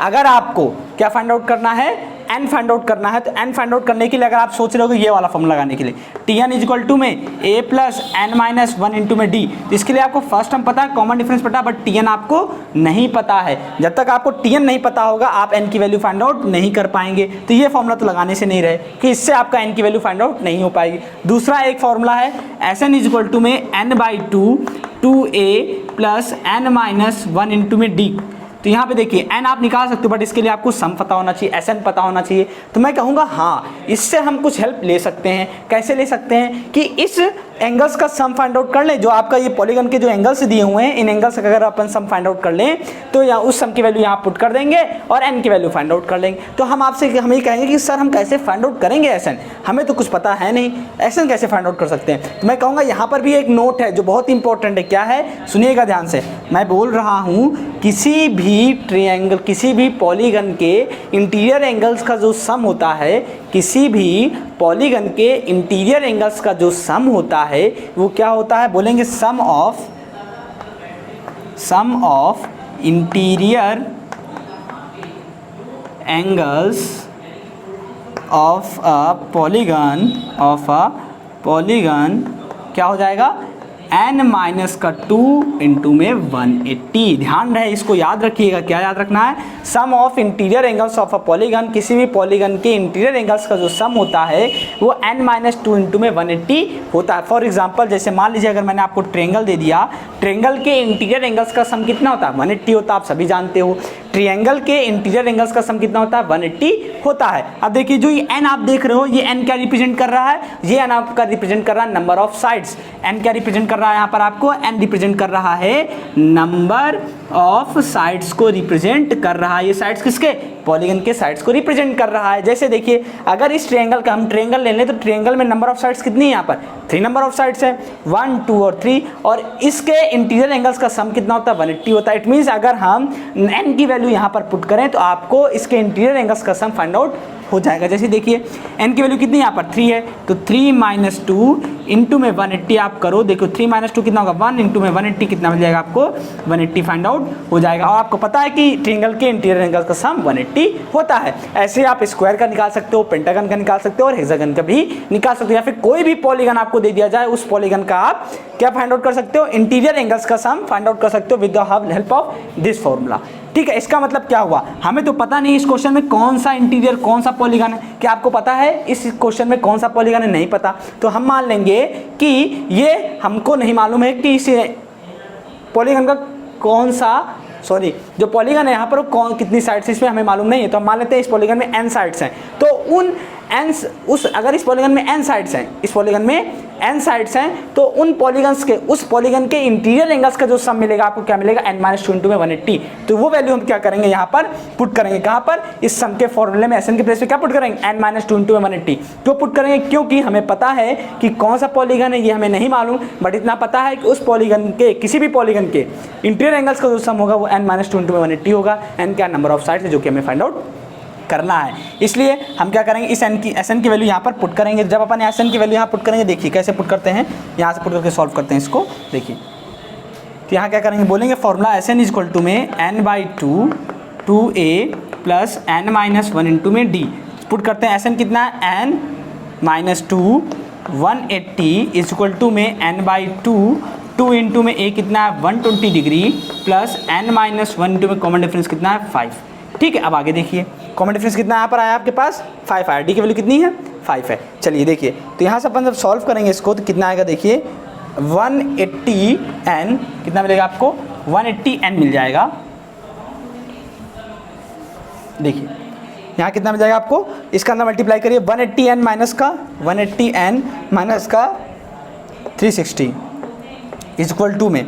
अगर आपको क्या फाइंड आउट करना है, n फाइंड आउट करना है, तो n फाइंड आउट करने के लिए अगर आप सोच रहे हो ये वाला फॉर्मूला लगाने के लिए Tn इज इक्वल टू में a plus n minus 1 into में d, तो इसके लिए आपको फर्स्ट टर्म पता है, कॉमन डिफरेंस पता है, बट Tn आपको नहीं पता है। जब तक आपको Tn नहीं पता होगा आप n की वैल्यू फाइंड आउट नहीं कर पाएंगे। तो ये फॉर्मूला तो लगाने से नहीं रहे कि इससे आपका n की वैल्यू फाइंड आउट नहीं हो पाएगी। दूसरा एक फॉर्मूला है Sn इज इक्वल टू में n/2 2a plus n minus 1 into में d। तो यहाँ पे देखिए n आप निकाल सकते हो, बट इसके लिए आपको सम पता होना चाहिए, Sn पता होना चाहिए। तो मैं कहूँगा हाँ, इससे हम कुछ हेल्प ले सकते हैं। कैसे ले सकते हैं कि इस एंगल्स का सम फाइंड आउट कर लें, जो आपका ये पॉलीगन के जो एंगल्स दिए हुए हैं, इन एंगल्स का अगर अपन सम फाइंड आउट कर लें तो यहाँ उस सम की वैल्यू यहाँ पुट कर देंगे और एन की वैल्यू फाइंड आउट कर लेंगे। तो हम आपसे हम ये कहेंगे कि सर हम कैसे फाइंड आउट करेंगे एसन, हमें तो कुछ पता है नहीं, एसन कैसे फाइंड आउट कर सकते हैं। तो मैं कहूँगा यहाँ पर भी एक नोट है जो बहुत इंपॉर्टेंट है। क्या है, सुनिएगा ध्यान से। मैं बोल रहा हूँ किसी भी ट्रायंगल, किसी भी पॉलीगन के इंटीरियर एंगल्स का जो सम होता है, किसी भी पॉलीगन के इंटीरियर एंगल्स का जो सम होता है वो क्या होता है, बोलेंगे sum of interior angles of a polygon क्या हो जाएगा, n-2 इंटू में 180। ध्यान रहे, इसको याद रखिएगा। क्या याद रखना है, sum of interior angles of a polygon, किसी भी पॉलीगन के इंटीरियर एंगल्स का जो सम होता है वो n-2 इंटू में 180 होता है। फॉर एग्जांपल जैसे मान लीजिए अगर मैंने आपको ट्रायंगल दे दिया, ट्रायंगल के इंटीरियर एंगल्स का सम कितना होता है, 180 होता है, आप सभी जानते हो। ट्रायंगल के इंटीरियर एंगल्स का सम कितना होता है, 180 होता है। अब देखिए जो ये n आप देख रहे हो, ये n क्या रिप्रेजेंट कर रहा है, ये n आपका रिप्रेजेंट कर रहा है नंबर ऑफ साइड्स। n क्या रिप्रेजेंट कर रहा है यहाँ पर आपको, n रिप्रेजेंट कर रहा है नंबर ऑफ साइड्स को रिप्रेजेंट कर रहा है। ये साइड्स किसके, पॉलीगन के साइड्स को रिप्रेजेंट कर रहा है। जैसे देखिए अगर इस ट्रायंगल का हम ट्रायंगल ले लें तो ट्रायंगल में नंबर ऑफ साइड्स कितनी है, यहाँ पर 3 नंबर ऑफ साइड्स है, 1, 2 और 3, और इसके इंटीरियर एंगल्स का सम कितना होता है, 180 होता है। इट मीन्स अगर हम n की वैल्यू यहाँ पर पुट करें तो आपको इसके इंटीरियर एंगल्स का सम फाइंड आउट हो जाएगा। जैसे देखिए n की वैल्यू कितनी यहाँ पर 3 है, तो 3 - 2 इंटू में 180 आप करो, देखो 3 - 2 कितना होगा, 1 इंटू में 180 कितना मिल जाएगा आपको, 180 फाइंड आउट हो जाएगा। और आपको पता है कि ट्रायंगल के इंटीरियर एंगल का सम 180 होता है। ऐसे आप स्क्वायर का निकाल सकते हो, पेंटागन का निकाल सकते हो और हेक्सागन का भी निकाल सकते हो, या फिर कोई भी पॉलीगन आपको दे दिया जाए उस पॉलीगन का आप क्या फाइंड आउट कर सकते हो, इंटीरियर एंगल्स का सम फाइंड आउट कर सकते हो with the help of this formula. ठीक है, इसका मतलब क्या हुआ, हमें तो पता नहीं इस क्वेश्चन में कौन सा इंटीरियर कौन सा पॉलीगन है। क्या आपको पता है इस क्वेश्चन में कौन सा पॉलीगन है, नहीं पता, तो हम मान लेंगे कि ये हमको नहीं मालूम है कि इस पॉलीगन का कौन सा, सॉरी जो पॉलीगन है यहाँ पर कौन कितनी साइड्स इसमें हमें मालूम नहीं है। तो हम मान लेते हैं इस पॉलीगन में n साइड्स हैं, तो उन n अगर इस पॉलीगन में n साइड्स हैं, इस पॉलीगन में n साइड्स हैं, तो उन पॉलीगन्स के उस पॉलीगन के इंटीरियर एंगल्स का जो सम मिलेगा आपको क्या मिलेगा, n-2 इंटू में 180। तो वो वैल्यू हम क्या करेंगे, यहाँ पर पुट करेंगे, कहाँ पर, इस सम के फॉर्मूले में एसन के प्लेस पे क्या पुट करेंगे, n-2 इंटू में 180। क्यों पुट करेंगे, क्योंकि हमें पता है कि कौन सा पॉलीगन है, ये हमें नहीं मालूम, बट इतना पता है कि उस पॉलीगन के किसी भी पॉलीगन के इंटीरियर एंगल्स का जो सम होगा वो n-2 इंटू में 180 होगा। n क्या नंबर ऑफ साइड्स है जो कि हमें फाइंड आउट करना है। इसलिए हम क्या करेंगे, इस एन की वैल्यू यहाँ पर पुट करेंगे। जब अपन एस एन की वैल्यू यहाँ पुट करेंगे, देखिए कैसे पुट करते हैं, यहाँ से पुट करके सॉल्व करते हैं इसको। देखिए तो यहाँ क्या करेंगे, बोलेंगे formula S n is equal to में n/2 2a plus n-1 into में d। पुट करते हैं, एस एन कितना है, n-2 180 इजक्वल टू में n/2 2 इंटू में a कितना है 120 डिग्री प्लस n-1 इंटू में कॉमन डिफरेंस कितना है 5। ठीक है, अब आगे देखिए कॉमन डिफरेंस कितना यहाँ पर आया आपके पास 5 आया, डी की वैल्यू कितनी है 5 है। चलिए देखिए तो यहाँ से अपन जब सॉल्व करेंगे इसको तो कितना आएगा, देखिए 180n कितना मिलेगा आपको, 180n मिल जाएगा। देखिए यहाँ कितना मिल जाएगा आपको, इसका अंदर मल्टीप्लाई करिए 180n माइनस का 360 इजक्वल टू में,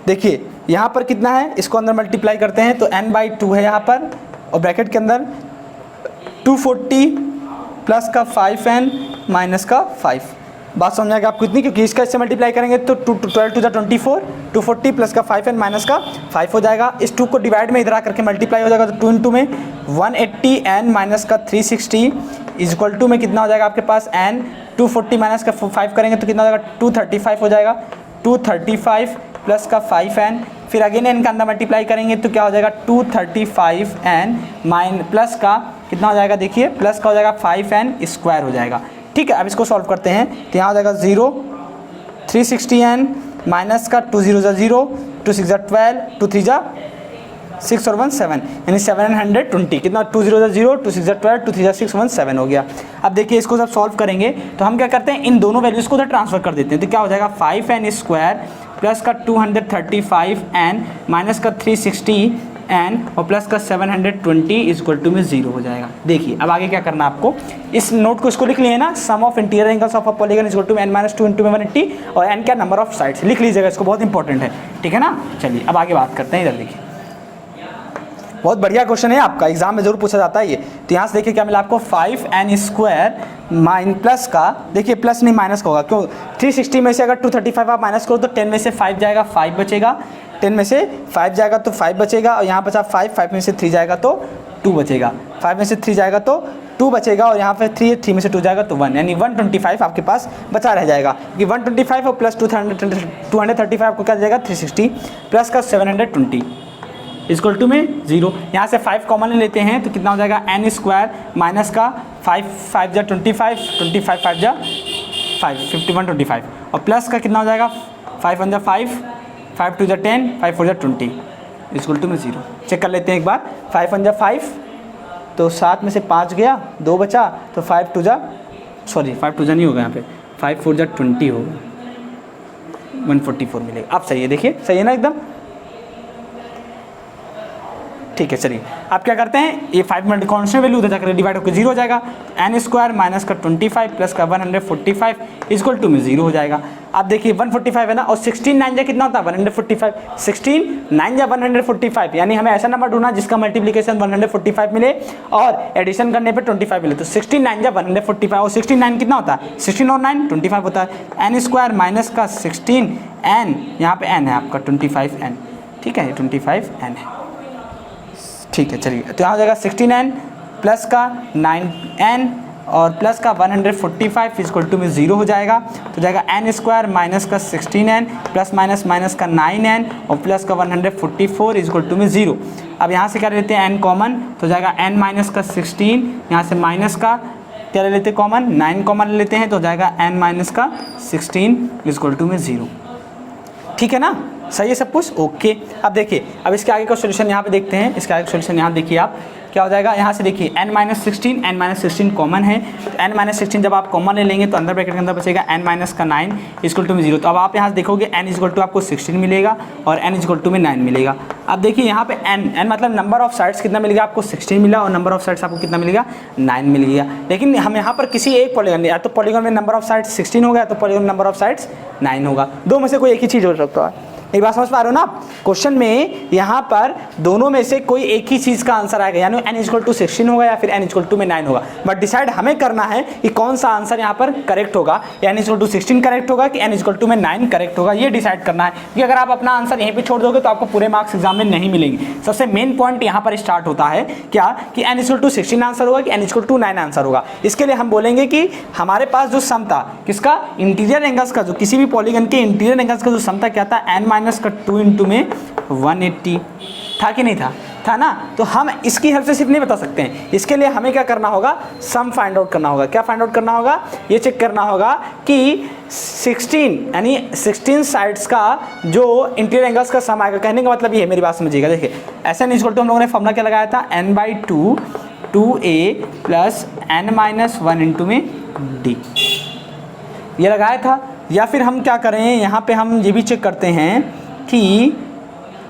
देखिए यहाँ पर कितना है, इसको अंदर मल्टीप्लाई करते हैं तो n/2 है यहाँ पर, और ब्रैकेट के अंदर 240 प्लस का 5n माइनस का 5। बात समझ आएगा आपको इतनी, क्योंकि इसका इससे मल्टीप्लाई करेंगे तो 12 टू 24 240 प्लस का 5n माइनस का 5 हो जाएगा। इस 2 को डिवाइड में इधर आ करके मल्टीप्लाई हो जाएगा तो 2 इंटू में 180n माइनस का 360 इजक्वल टू में कितना हो जाएगा आपके पास n, 240 माइनस का 5 करेंगे तो कितना हो जाएगा 235 हो जाएगा, 235 प्लस का 5n, फिर अगेन n का अंदर मल्टीप्लाई करेंगे तो क्या हो जाएगा 235n माइन प्लस का कितना हो जाएगा, देखिए प्लस का हो जाएगा 5n स्क्वायर हो जाएगा। ठीक है, अब इसको सॉल्व करते हैं तो यहाँ हो जाएगा 0 360n माइनस का 2 0 0 2 6 12 2 3 6 और 1 7 यानी 720 कितना 2 0 0 2 6 12 2 3 6 1 7 हो गया। अब देखिए इसको जब सॉल्व करेंगे तो हम क्या करते हैं, इन दोनों वैल्यूज़ को उधर ट्रांसफर कर देते हैं तो क्या हो जाएगा 5n स्क्वायर प्लस का 235n माइनस का 360 एन और प्लस का 720 इज इक्वल टू में 0 हो जाएगा। देखिए अब आगे क्या करना है आपको, इस नोट को इसको लिख लिए ना, sum of interior angles of a polygon is equal to n-2 into 180 और n क्या नंबर ऑफ साइड्स, लिख लीजिएगा इसको, बहुत इंपॉर्टेंट है, ठीक है ना। चलिए अब आगे बात करते हैं, इधर देखिए बहुत बढ़िया क्वेश्चन है, आपका एग्जाम में जरूर पूछा जाता है ये। तो यहाँ से देखिए क्या मिला आपको, 5n² माइन प्लस का, देखिए प्लस नहीं माइनस का होगा, क्यों 360 में से अगर 235 आप माइनस करो तो 10 में से 5 जाएगा, 5 बचेगा, 10 में से 5 जाएगा तो 5 बचेगा, और यहाँ बचा 5 में से 3 जाएगा तो 2 बचेगा, 5 में से 3 जाएगा तो 2 बचेगा, और यहाँ पे 3 में से 2 जाएगा तो 1, यानी 125 आपके पास बचा रह जाएगा। कि 125 और प्लस 235 आपको क्या जाएगा 360 प्लस का 720 इक्वल टू में 0। यहाँ से 5 कॉमन लेते हैं तो कितना हो जाएगा n² माइनस का 5 जा 25, 25 5 जा 5, 51 25, और प्लस का कितना हो जाएगा 5 1 जा 5, 5 2 जा 10, 5 4 जा 20 इक्वल टू में 0। चेक कर लेते हैं एक बार, 5 1 जा 5 तो 7 में से 5 गया, 2 बचा, तो 5 2 जा नहीं होगा यहाँ पे, 5 4 जा 20 होगा, 144 मिलेगा। अब सही है, देखिए सही है ना एकदम, ठीक है। चलिए आप क्या करते हैं, ये 5 मिनट कॉन्स्टेंट वैल्यू उधर जाकर डिवाइड होकर 0 हो जाएगा, n² माइनस का 25 प्लस का 145 इक्वल टू में 0 हो जाएगा। आप देखिए 145 है ना, और 16 9 जा कितना होता है 145, 16 9 जा 145, यानी हमें ऐसा नंबर ढूंढना जिसका मल्टीप्लिकेशन 145 मिले और एडिशन करने पे 25 मिले। तो 16 9 जा 145, और 16 9 कितना होता है, 16 और 9 25 होता है, n² माइनस का 16 n, यहाँ पे n है आपका 25n, ठीक है 25n है, ठीक है। चलिए तो यहाँ हो जाएगा 16n प्लस का 9n और प्लस का 145 इक्वल टू में 0 हो जाएगा, तो जाएगा n² माइनस का 16n प्लस माइनस का 9n और प्लस का 144 इक्वल टू में 0। अब यहाँ से क्या लेते हैं n कॉमन, तो जाएगा n माइनस का 16, यहाँ से माइनस का क्या ले लेते हैं कॉमन, 9 कॉमन ले लेते हैं, तो जाएगा n माइनस का 16 इक्वल टू में 0, ठीक है ना, सही है सब कुछ, ओके। अब देखिए अब इसके आगे का सॉल्यूशन यहाँ पे देखते हैं, इसके आगे का सॉल्यूशन यहाँ देखिए आप क्या हो जाएगा, यहाँ से देखिए n-16 कॉमन है, तो n-16 जब आप कॉमन ले लेंगे तो अंदर ब्रैकेट के अंदर बचेगा n माइनस का 9 इक्वल टू में 0। तो अब आप यहाँ से देखोगे n इक्वल टू आपको 16 मिलेगा और n इक्वल टू में 9 मिलेगा। अब देखिए यहाँ पे n मतलब नंबर ऑफ साइड्स कितना मिलेगा आपको 16 मिला, और नंबर ऑफ साइड्स आपको कितना मिलेगा 9 मिल गया। लेकिन हम यहाँ पर किसी एक पॉलीगन, या तो पॉलीगन में नंबर ऑफ साइड्स 16 होगा, तो पॉलीगन में नंबर ऑफ साइड्स 9 होगा, दो में से कोई एक ही चीज़ हो सकता है। एक बात समझ पा रहे हो ना आप, क्वेश्चन में यहाँ पर दोनों में से कोई एक ही चीज़ का आंसर आएगा, यानी n इक्वल टू 16 होगा या फिर n इक्वल टू में 9 होगा, बट डिसाइड हमें करना है कि कौन सा आंसर यहाँ पर करेक्ट होगा, n इक्वल टू 16 करेक्ट होगा कि n इक्वल टू में 9 करेक्ट होगा, ये डिसाइड करना है। क्योंकि अगर आप अपना आंसर यहीं पे छोड़ दोगे तो आपको पूरे मार्क्स एग्जाम में नहीं मिलेंगे। सबसे मेन पॉइंट यहाँ पर स्टार्ट होता है क्या, कि n इक्वल टू 16 आंसर होगा कि n इक्वल टू 9 आंसर होगा। इसके लिए हम बोलेंगे कि हमारे पास जो सम था किसका, इंटीरियर एंगल्स का, जो किसी भी पॉलीगन के इंटीरियर एंगल्स का जो सम था क्या था, n माइनस का 2 इंटू में 180 था कि नहीं था, था ना। तो हम इसकी हेल्प से सिर्फ नहीं बता सकते हैं, इसके लिए हमें क्या करना होगा, सम फाइंड आउट करना होगा। क्या फाइंड आउट करना होगा, ये चेक करना होगा कि 16 यानी 16 साइड्स का जो इंटीरियर एंगल्स का सम आएगा। कहने का मतलब ये है, मेरी बात समझिएगा, देखिए ऐसा नहीं, इक्वल टू हम लोगों ने फॉर्मूला क्या लगाया था, n/2 2a plus n-1 into में d, ये लगाया था। या फिर हम क्या करें, यहाँ पे हम ये भी चेक करते हैं कि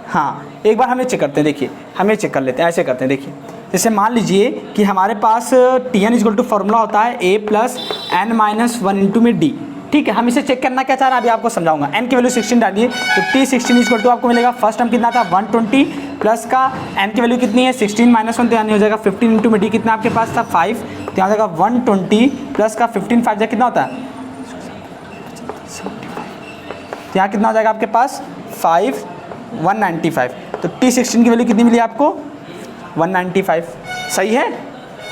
हाँ, एक बार हमें चेक करते हैं, देखिए हमें चेक कर लेते हैं, ऐसे करते हैं, देखिए जैसे मान लीजिए कि हमारे पास Tn इक्वल टू फॉर्मूला होता है a प्लस n-1 इंटू में d, ठीक है। हम इसे चेक करना क्या चाह रहे हैं, अभी आपको समझाऊंगा। n की वैल्यू 16 डालिए तो t16 इक्वल टू आपको मिलेगा, फर्स्ट टर्म कितना था 120 प्लस का n की वैल्यू कितनी है 16 माइनस 1, तो यानी हो जाएगा 15 इंटू में d कितना आपके पास था 5, तो यहाँ जाएगा 120 प्लस का 15 5 जा कितना होता है, तो यहाँ कितना हो जाएगा आपके पास 5 195, तो t16 की वैल्यू कितनी मिली आपको 195, सही है,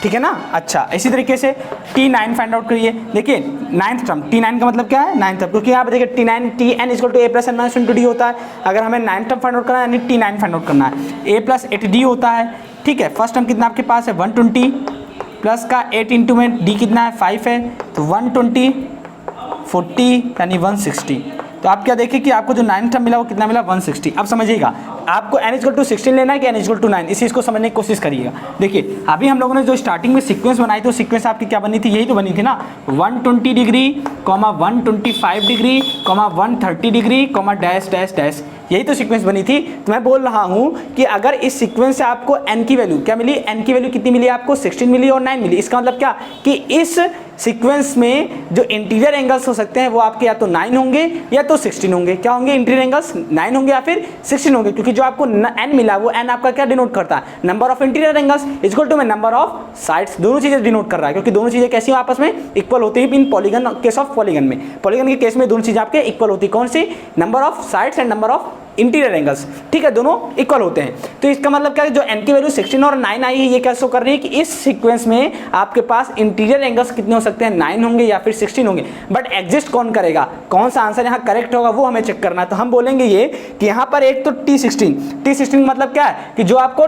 ठीक है ना। अच्छा इसी तरीके से t9 फाइंड आउट करिए। देखिए 9th टर्म, t9 का मतलब क्या है 9th टर्म, क्योंकि यहाँ पे देखिए tn equal to a plus n-1 into d होता है। अगर हमें 9th टर्म फाइंड आउट करना है यानी t9 फाइंड आउट करना है, a प्लस 8d होता है, ठीक है। फर्स्ट टर्म कितना आपके पास है 120 प्लस का 8 इंटू में d कितना है 5 है, तो 120 40 यानी 160, तो आप क्या देखें कि आपको जो 9 टर्म मिला वो कितना मिला 160। अब समझिएगा आपको n = 16 लेना है कि n = 9, इस चीज़ को समझने की कोशिश करिएगा। देखिए अभी हम लोगों ने जो स्टार्टिंग में सीक्वेंस बनाई तो सीक्वेंस आपकी क्या बनी थी, यही तो बनी थी ना, 120 degree, 125 degree, 130 degree, dash dash dash, यही तो सीक्वेंस बनी थी। तो मैं बोल रहा हूं कि अगर इस सीक्वेंस से आपको n की वैल्यू क्या मिली, n की वैल्यू कितनी मिली आपको, 16 मिली और 9 मिली। इसका मतलब क्या कि इस सीक्वेंस में जो इंटीरियर एंगल्स हो सकते हैं वो आपके या तो 9 होंगे या तो 16 होंगे। क्या होंगे इंटीरियर एंगल्स, 9 होंगे या फिर 16 होंगे, क्योंकि जो आपको n मिला वो n आपका क्या डिनोट करता है, number of interior angles equal to में नंबर ऑफ साइड्स, दोनों चीजें डिनोट कर रहा है, क्योंकि दोनों चीजें कैसी हो आपस में इक्वल होती है in polygon case of polygon में। पॉलीगन के केस में दोनों चीजें आपके इक्वल होती है, कौन सी, number of sides and number of interior angles, ठीक है, दोनों इक्वल होते हैं। तो इसका मतलब क्या है, जो n की वैल्यू 16 और 9 आई है ये क्या शो कर रही है कि इस सीक्वेंस में आपके पास इंटीरियर एंगल्स कितने हो सकते हैं, 9 होंगे या फिर 16 होंगे। बट एग्जिस्ट कौन करेगा, कौन सा आंसर यहाँ करेक्ट होगा वो हमें चेक करना है। तो हम बोलेंगे ये कि यहाँ पर एक तो T16 मतलब क्या है कि जो आपको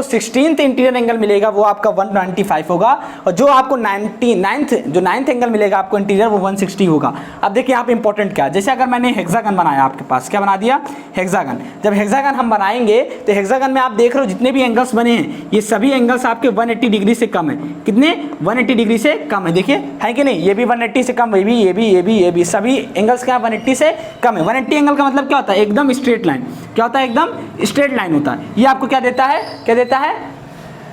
16th इंटीरियर एंगल मिलेगा वो आपका 195 होगा, और जो आपको 9th एंगल मिलेगा आपको इंटीरियर वो 160 होगा। अब देखिए यहाँ पे इंपॉर्टेंट क्या है, जैसे अगर मैंने हेक्सागन बनाया, आपके पास क्या बना दिया, हेक्सागन। जब हेक्सागन हम बनाएंगे तो हेक्सागन में आप देख रहे हो जितने भी एंगल्स बने हैं ये सभी एंगल्स आपके 180 डिग्री से कम है। कितने, 180 डिग्री से कम है, देखिए है कि नहीं, ये भी 180 से कम, ये भी सभी एंगल्स क्या 180 से कम है। 180 एंगल का मतलब क्या होता है, एकदम स्ट्रेट लाइन, क्या होता है, एकदम स्ट्रेट लाइन होता है। ये आपको क्या देता है,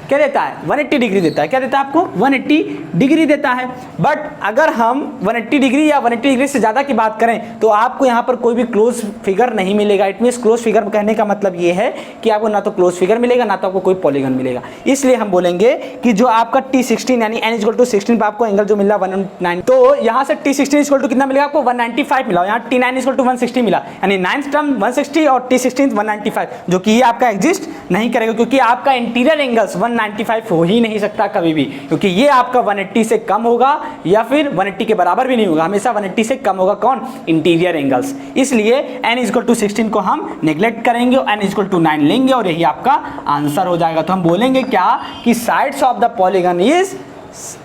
180 डिग्री देता है। क्या देता है आपको, 180 डिग्री देता है। बट अगर हम 180 डिग्री या 180 डिग्री से ज़्यादा की बात करें तो आपको यहाँ पर कोई भी क्लोज फिगर नहीं मिलेगा। इट मीन्स क्लोज फिगर कहने का मतलब ये है कि आपको ना तो क्लोज फिगर मिलेगा ना तो आपको कोई पॉलीगन मिलेगा। इसलिए हम बोलेंगे कि जो आपका T16 यानी n = 16 पर आपको एंगल जो मिला 109, तो यहाँ से T16 = कितना मिलेगा आपको, 195 मिला, यहाँ T9 = 160 मिला, यानी 9th टर्म 160 और T16 195, जो कि ये आपका एग्जिस्ट नहीं करेगा, क्योंकि आपका इंटीरियर एंगल्स 195 हो ही नहीं सकता कभी भी, क्योंकि ये आपका 180 से कम होगा या फिर 180 के बराबर भी नहीं होगा, हमेशा 180 से कम होगा, कौन, इंटीरियर एंगल्स। इसलिए n = 16 को हम नेग्लेक्ट करेंगे और n = 9 लेंगे और यही आपका आंसर हो जाएगा। तो हम बोलेंगे क्या कि sides of the polygon is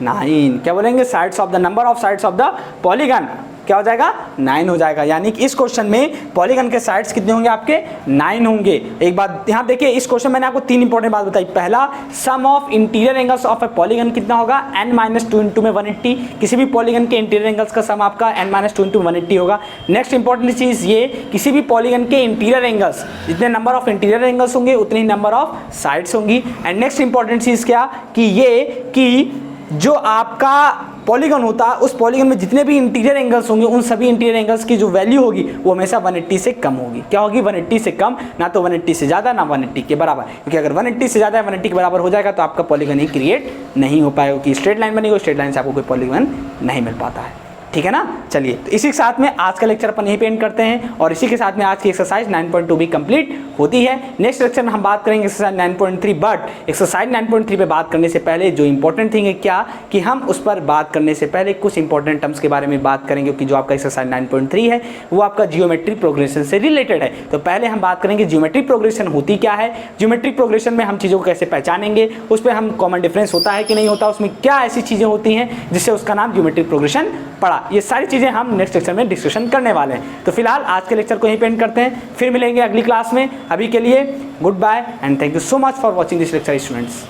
9। क्या बोलेंगे, sides of the number of sides of the polygon क्या हो जाएगा, 9 हो जाएगा। यानी कि इस क्वेश्चन में पॉलीगन के साइड्स कितने होंगे आपके, 9 होंगे। एक बात यहाँ देखिए, इस क्वेश्चन मैंने आपको 3 इंपॉर्टेंट बात बताई। पहला, sum of interior angles of a polygon कितना होगा, n-2 में 180। किसी भी पॉलीगन के इंटीरियर एंगल्स का सम आपका n-2 180 होगा। नेक्स्ट इंपॉर्टेंट चीज ये, किसी भी पॉलीगन के इंटीरियर एंगल्स, जितने नंबर ऑफ इंटीरियर एंगल्स होंगे उतनी नंबर ऑफ साइड्स होंगी। एंड नेक्स्ट इंपॉर्टेंट चीज क्या कि ये कि जो आपका पॉलीगन होता है उस पॉलीगन में जितने भी इंटीरियर एंगल्स होंगे उन सभी इंटीरियर एंगल्स की जो वैल्यू होगी वो हमेशा 180 से कम होगी। क्या होगी, 180 से कम, ना तो 180 से ज़्यादा ना 180 के बराबर, क्योंकि अगर 180 से ज़्यादा 180 के बराबर हो जाएगा तो आपका पॉलीगन ही क्रिएट नहीं हो पाएगा, क्योंकि स्ट्रेट लाइन बनेगी, स्ट्रेट लाइन से आपको कोई पॉलीगन नहीं मिल पाता है। ठीक है ना। चलिए, तो इसी के साथ में आज का लेक्चर अपन यहीं पे एंड करते हैं और इसी के साथ में आज की एक्सरसाइज 9.2 भी कंप्लीट होती है। नेक्स्ट लेक्चर में हम बात करेंगे एक्सरसाइज 9.3, बट एक्सरसाइज 9.3 पे बात करने से पहले जो इंपॉर्टेंट थिंग है क्या कि हम उस पर बात करने से पहले कुछ इंपॉर्टेंट टर्म्स के बारे में बात करेंगे, क्योंकि जो आपका एक्सरसाइज 9.3 है वो आपका जियोमेट्री प्रोग्रेशन से रिलेटेड है। तो पहले हम बात करेंगे जियोमेट्री प्रोग्रेशन होती क्या है, जियोमेट्री प्रोग्रेशन में हम चीज़ों को कैसे पहचानेंगे, उस पर हम कॉमन डिफरेंस होता है कि नहीं होता, उसमें क्या ऐसी चीज़ें होती हैं जिससे उसका नाम जियोमेट्री प्रोग्रेशन पड़ा, ये सारी चीज़ें हम नेक्स्ट लेक्चर में डिस्कशन करने वाले हैं। तो फिलहाल आज के लेक्चर को यहीं पे एंड करते हैं, फिर मिलेंगे अगली क्लास में। अभी के लिए goodbye and thank you so much for watching this lecture students.